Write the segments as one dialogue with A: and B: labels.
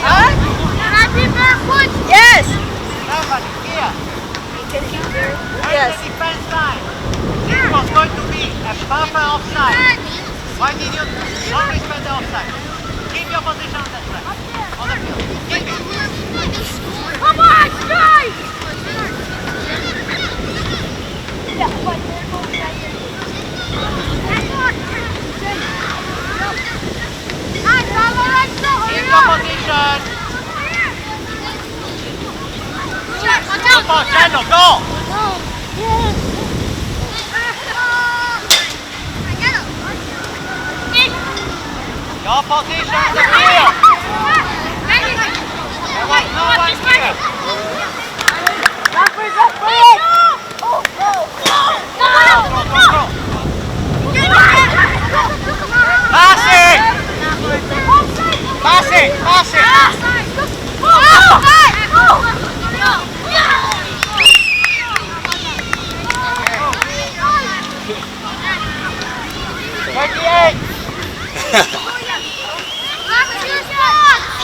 A: Huh?
B: Can I be barefoot?
A: Yes.
C: Nobody here.
A: Yes.
C: The defense line. This was going to be a proper offside. Why did you not respect the offside? Keep your position on the track. On the field. Keep it.
B: Come on, guys!
C: Keep your position. Come on, Channel, go! Your position on the field. There was no one here. Go. Pass it.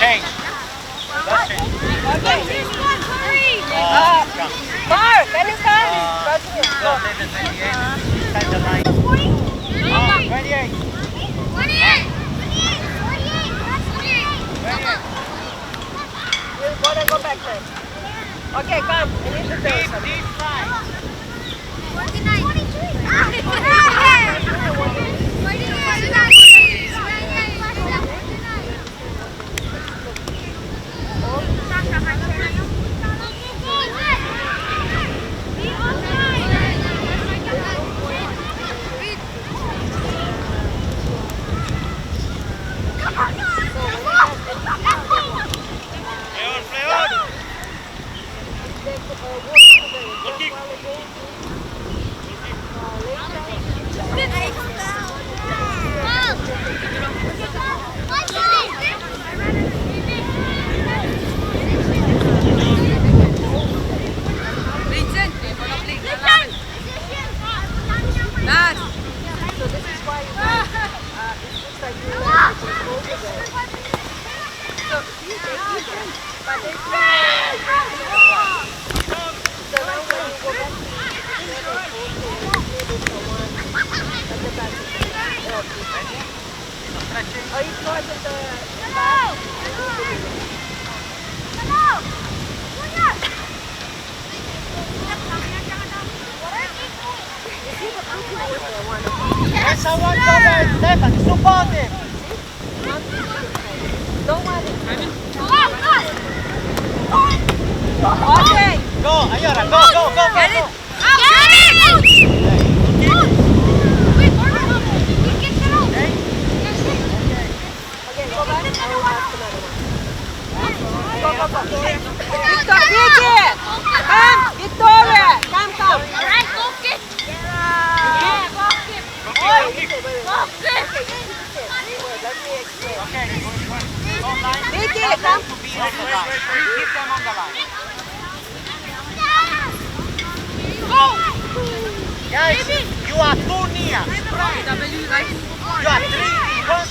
C: Change. Let's change.
A: Mark, can you come?
C: No, this is 28. Inside the line. 28.
A: We're gonna go back then. Okay, come. I need to tell you something.
C: Deep line.
A: So this is why you guys, it looks like you guys are supposed to go. So you can, but they so now when you go back to the maybe someone at the back. Oh, you start at the back?
C: Let someone cover Stefan, support him.
A: Don't worry. Okay.
C: Go, Ayora, go.
A: Get it. Okay, go back. I will ask another one. Go. Vicky! Come! Victoria! Come!
B: Alright, go kick!
A: Let me explain.
C: Okay, go line.
A: Vicky, come!
C: To be on the line. Keep them on the line. Guys, you are too near. You are 120 meters.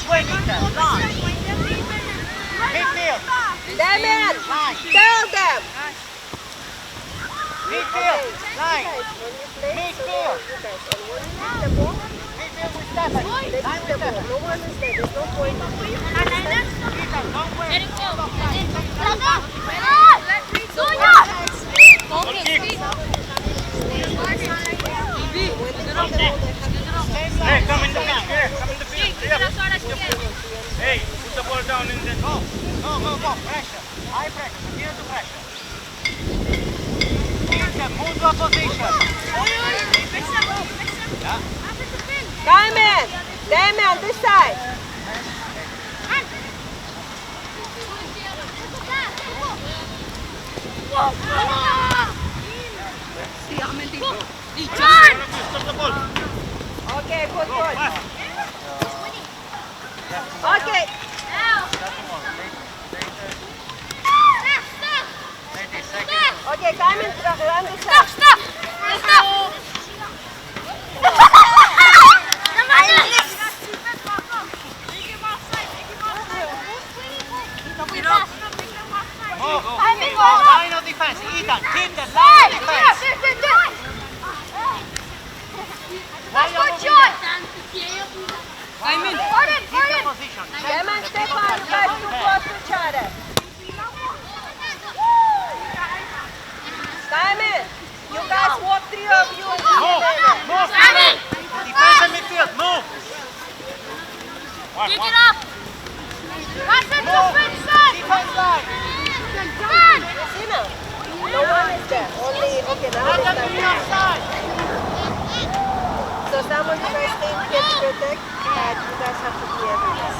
C: Midfield.
A: Damn it!
C: Line.
A: Tell them!
C: Midfield. Line.
A: Midfield!
C: Midfield with Stefan. Line with Stefan.
A: No one is there. There's no point.
C: Peter, don't wait. Hey, come in the field. Here, come in the field. Hey, put the ball down in the... Go. Pressure. High pressure. Continue to pressure. Peter, move to a position. Yeah.
A: Come in! Damn, this side!
C: Stop the ball.
A: Okay, good. Okay.
C: 30 seconds.
A: Okay, come in, run this side.
B: Stop!
C: position.
A: Come on, Stefan, you guys too close to each other. Simon, you guys walk, three of you.
C: Move, move,
B: Simon!
C: defense and midfield, move.
B: Kick it up! Pass it to
C: Move,
B: Vincent!
C: defense line.
B: Run!
A: See now? No one is there. Only, okay, now
C: Let
A: it's
C: them be
A: time.
C: offside.
A: So some of you guys stay in here to protect, but you guys have to be everywhere.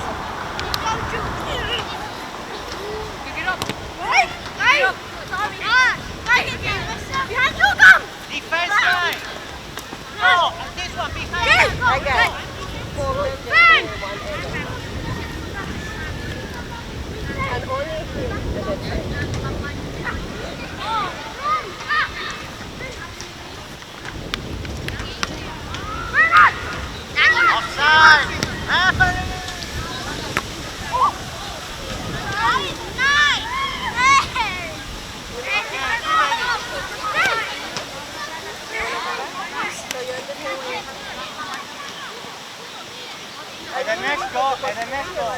B: Kick it up! Hey! Hey! Behind you, come!
C: Defense line. No, and this one behind you.
A: I got it. Forward, just
B: Ben!
A: in one area. And only him to the side.
C: Offside. Referee.
A: So you're in the same way.
C: And the next goal, and the next goal.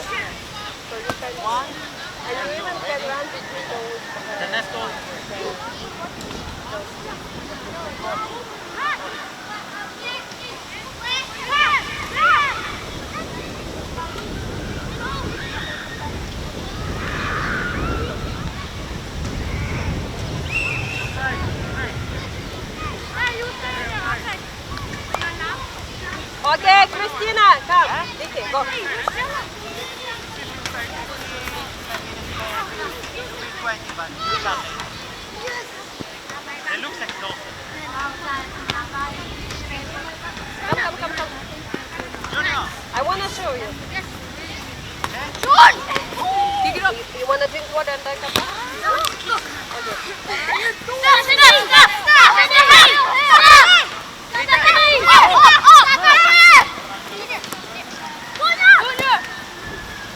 A: So you can
C: One.
A: and you even can run between those.
C: The next goal.
A: Okay, Christina, come. Vicky, go.
C: 20, but you got it. It looks exhausted.
A: Come.
C: Junior.
A: I want to show you.
B: Kick it up!
A: You want to drink water and then come back?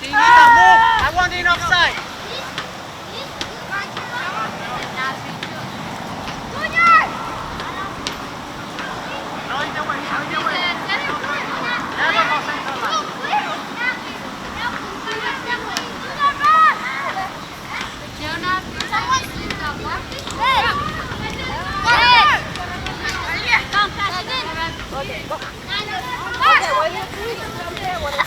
C: Ethan, move. I want in offside. No, in the way, no, in the way. Never go central line.
A: Okay, go. Okay, when you do it, come there. What is it?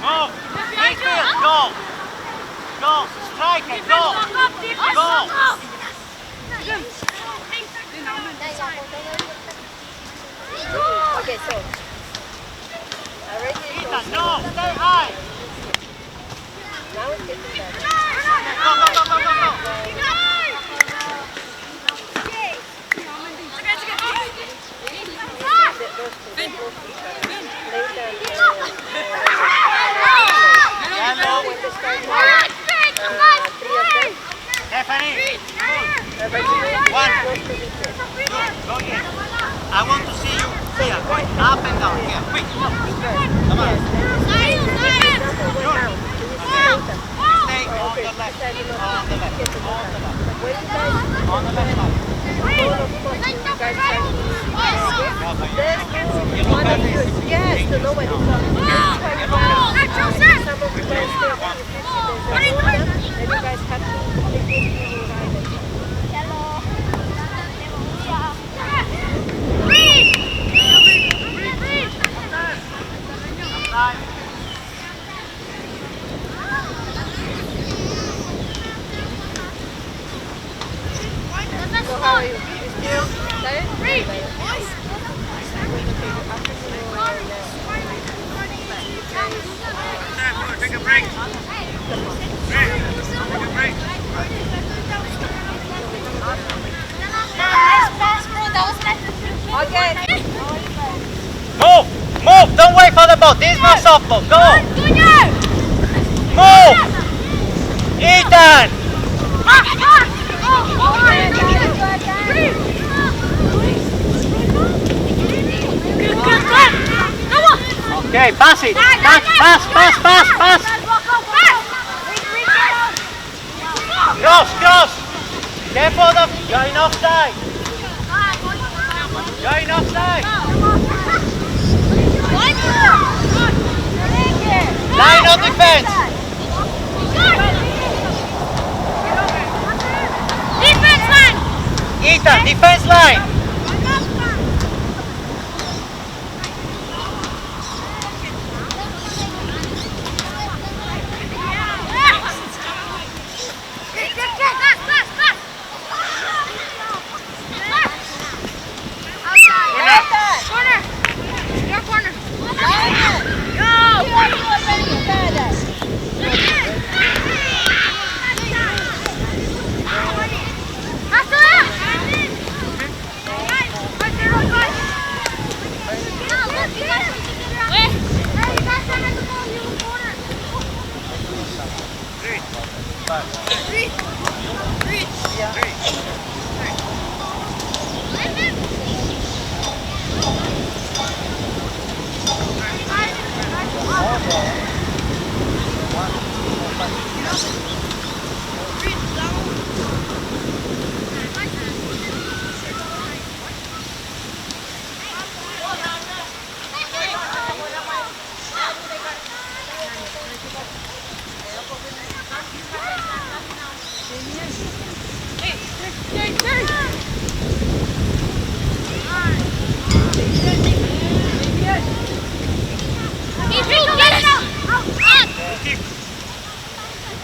C: Move. Midfield, go. Go. Striker, go. Go.
A: Okay, so. Already.
C: Ethan, no. Stay high.
A: Now it's getting better.
C: Go. Yellow. Stephanie. One. Go in. I want to see you here, going up and down. Here, quick. Come on. Stay on the left. On the left. On the left side.
A: Yes, to know when it's up. Some of you guys stay up. Then you guys have to take this to your right.
C: Side.
A: So how are you? You still tired?
C: Take a break. Take a break.
A: Okay.
C: Move! Move! Don't wait for the ball. This is not softball. Go! Move! Ethan! Okay, pass it. Pass. Cross. Careful of going offside. Going offside. Line of defense.
B: Defense line.
C: Ethan, defense line.
B: Corner. Your corner. Go.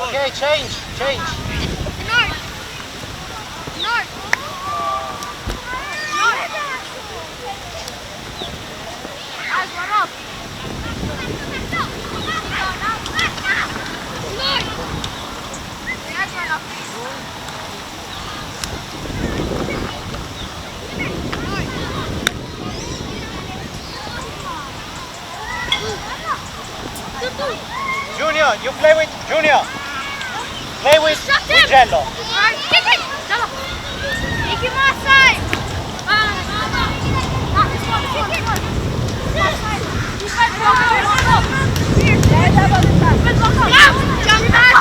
C: Okay, change. Junior, you play with Junior. Play with Jello.
B: Take him outside. Jump back.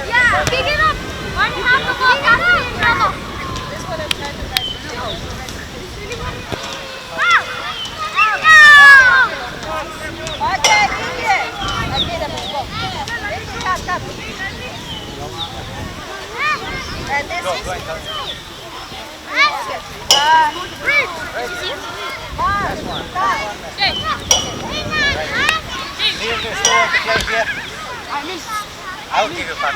B: Yeah, pick it up. Why do you have the ball?
A: This one I'm trying to catch. Okay, Stop. And this is...
C: I'll give you back.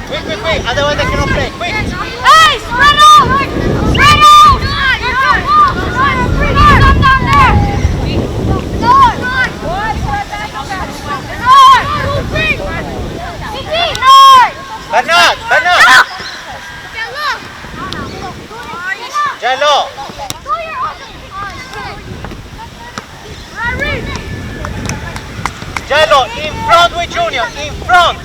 C: Quick, quick, quick. Otherwise they cannot play. Quick.
B: Hey, spread out! Spread out! Come down there!
C: Bernard, Bernard. Jello. Jello, in front with Junior, in front.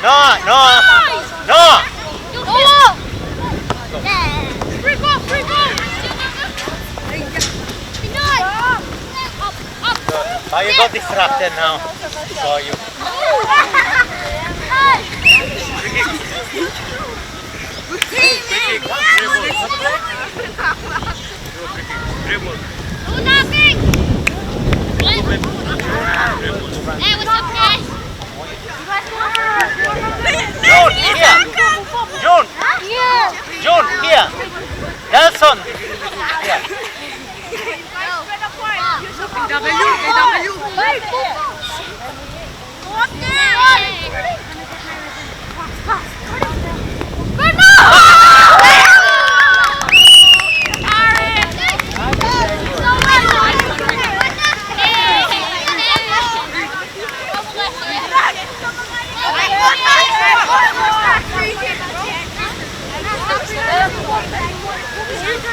C: No, no, no.
B: Free ball, free ball!
C: Oh, you got distracted now. So you.
B: Do nothing! Hey, what's up, guys?
C: June, here. June, June, here. Nelson, here.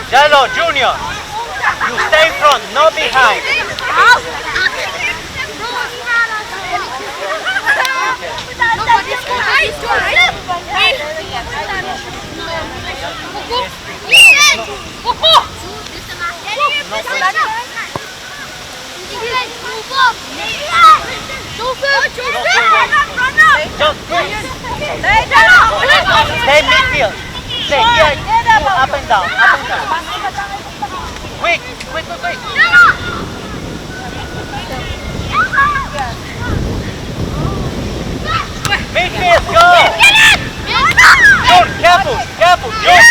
C: Jello, Junior, you stay in front, not behind. Just stay midfield. Stay here, up and down, up and down. Quick, quick, quick, quick. Midfield, go! June, careful, careful, June.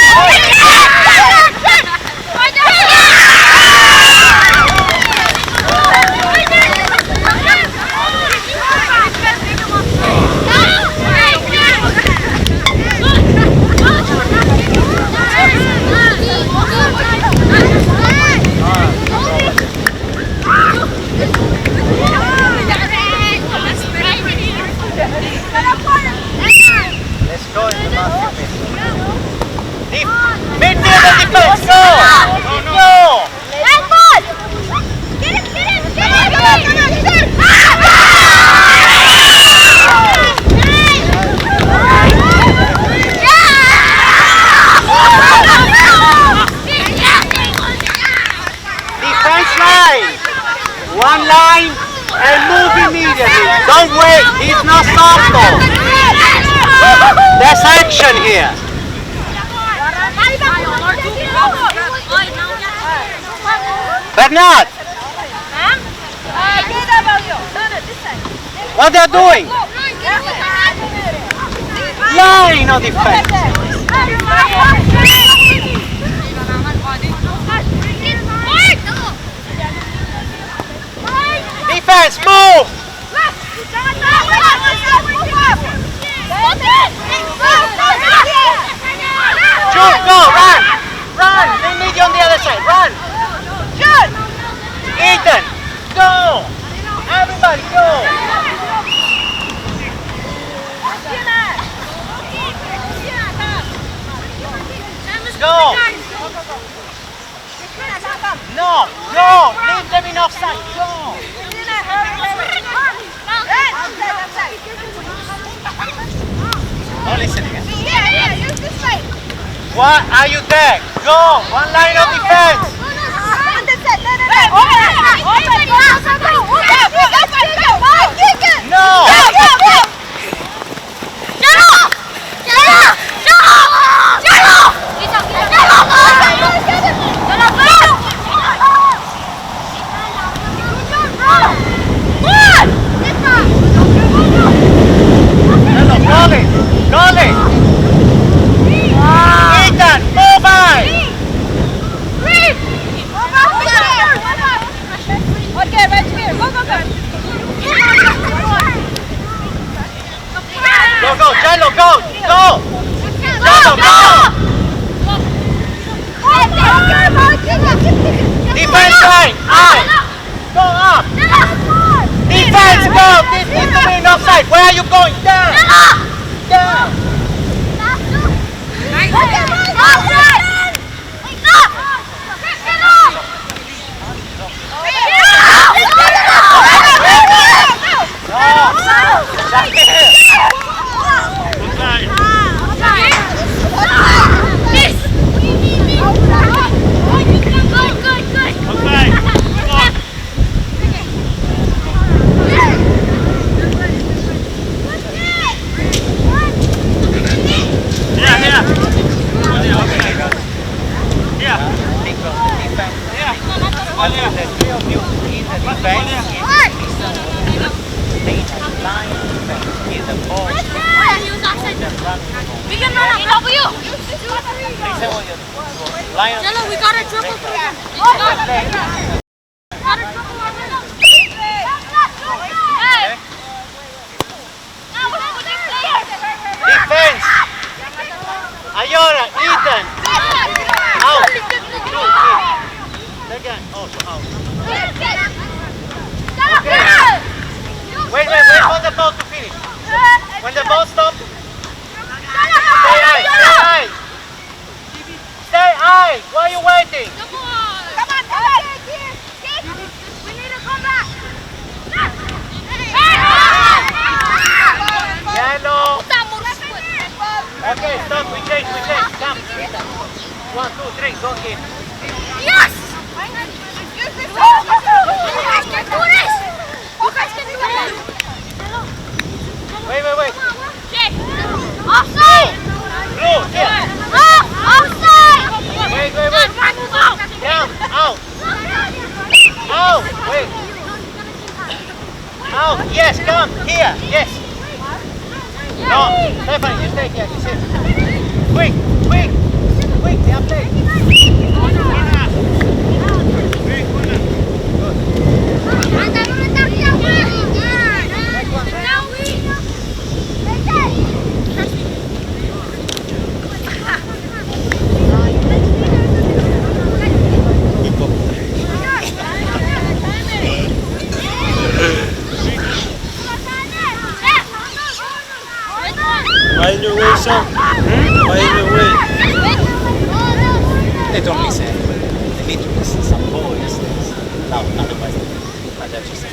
C: Let's go in the last few minutes. Midfield and defense, go! Go! Defense line! One line and move immediately. Don't wait, he's not softball. There's action here. Bernard! What they're doing? Line of defense. Defense, move! June, go, run! Run! They need you on the other side, run! June! Ethan, go! Everybody, go! Go! No, no! Leave them in offside, go! Don't listen again. What are you there? Go! One line of defense! No! Yellow, go! Go! Yellow, go! Defense line! Eye! Go up! Defense, go! This needs to be an offside. Where are you going? Down! Down!
B: We can run up W. Jello, we got a triple for him.
C: Defense! Ayora, Ethan! Out! Again, also out. Wait for the ball to finish. When the ball stops, stay high! Stay high! Why are you waiting?
B: Come on. We need to come back.
C: Yellow! Okay, stop, we change. Come. 1, 2, 3, go in.
B: Yes! You guys can do this!
C: Wait.
B: Jay! Offside!
C: Blue, here.
B: Offside!
C: Wait. Down, out. Out, wait. Out, yes, come, here, yes. No, Stephanie, you stay here, you sit. Quick, the update.
D: Why in your way, son? Why in your way?
C: They don't listen. They need to listen. Some boys loud, otherwise they're just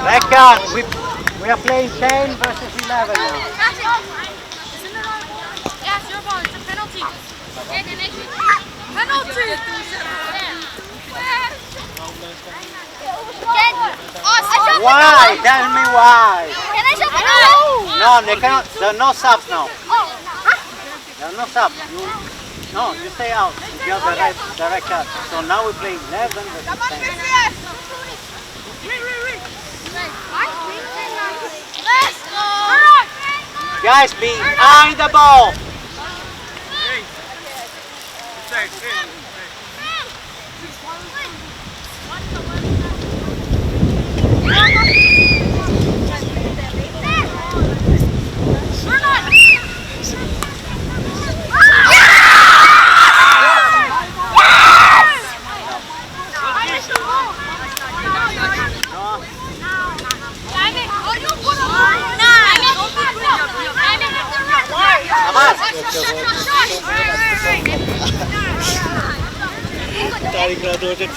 C: Record, we are playing 10 versus 11 now.
B: Yeah, it's your ball. It's a penalty.
C: Why? Tell me why.
B: Can I shove it?
C: No, they cannot. There are no subs now.
B: Oh.
C: There are no subs. You stay out. You have the red card. So now we play 11 versus 10.
B: Let's go!
C: Guys, behind the ball.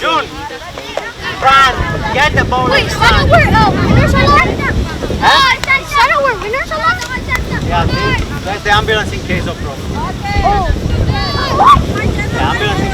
C: June, Fran, get the ball.
B: Wait, is that where winners are locked?
C: Huh?
B: Is that where winners are locked?
C: Yeah, that's the ambulance in case of problem.
B: Oh.
C: The ambulance in